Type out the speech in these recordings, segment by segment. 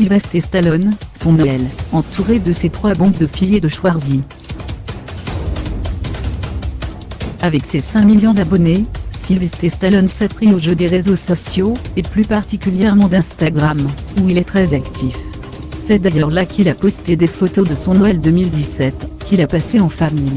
Sylvester Stallone, son Noël, entouré de ses 3 bombes de filets de Schwarzy. Avec ses 5 millions d'abonnés, Sylvester Stallone s'est pris au jeu des réseaux sociaux, et plus particulièrement d'Instagram, où il est très actif. C'est d'ailleurs là qu'il a posté des photos de son Noël 2017, qu'il a passé en famille.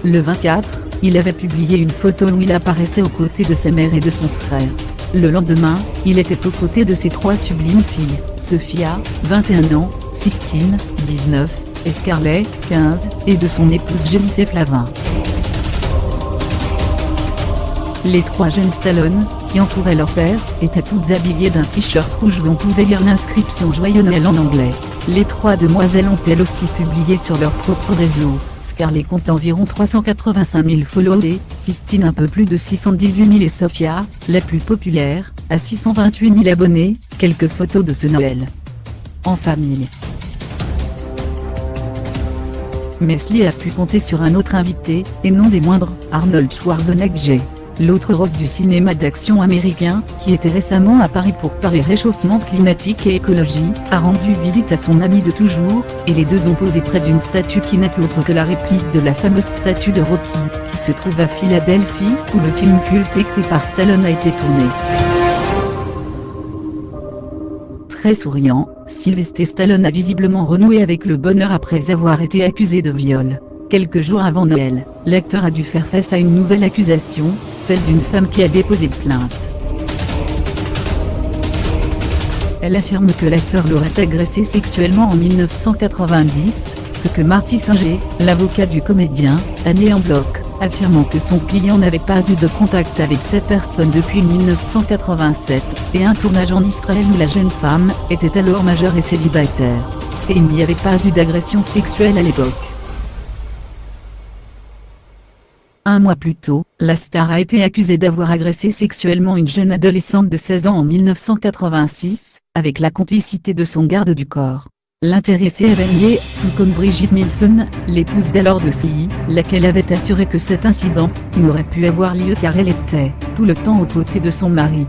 Le 24, il avait publié une photo où il apparaissait aux côtés de sa mère et de son frère. Le lendemain, il était aux côtés de ses 3 sublimes filles, Sophia, 21 ans, Sistine, 19, et Scarlett, 15, et de son épouse Jolité Flavin. Les 3 jeunes Stallone, qui entouraient leur père, étaient toutes habillées d'un t-shirt rouge où on pouvait lire l'inscription Joyeux Noël en anglais. Les 3 demoiselles ont elles aussi publié sur leur propre réseau. Scarlett compte environ 385 000 followers, Sistine un peu plus de 618 000 et Sophia, la plus populaire, à 628 000 abonnés, quelques photos de ce Noël en famille. Mais Sly a pu compter sur un autre invité, et non des moindres, Arnold Schwarzenegger, l'autre rock du cinéma d'action américain, qui était récemment à Paris pour parler réchauffement climatique et écologie, a rendu visite à son ami de toujours, et les deux ont posé près d'une statue qui n'est autre que la réplique de la fameuse statue de Rocky, qui se trouve à Philadelphie, où le film culte écrit par Stallone a été tourné. Très souriant, Sylvester Stallone a visiblement renoué avec le bonheur après avoir été accusé de viol. Quelques jours avant Noël, l'acteur a dû faire face à une nouvelle accusation, celle d'une femme qui a déposé plainte. Elle affirme que l'acteur l'aurait agressé sexuellement en 1990, ce que Marty Singer, l'avocat du comédien, a nié en bloc, affirmant que son client n'avait pas eu de contact avec cette personne depuis 1987, et un tournage en Israël où la jeune femme était alors majeure et célibataire. Et il n'y avait pas eu d'agression sexuelle à l'époque. Un mois plus tôt, la star a été accusée d'avoir agressé sexuellement une jeune adolescente de 16 ans en 1986, avec la complicité de son garde du corps. L'intéressée avait nié, tout comme Brigitte Nielsen, l'épouse d'alors de Sly, laquelle avait assuré que cet incident n'aurait pu avoir lieu car elle était tout le temps aux côtés de son mari.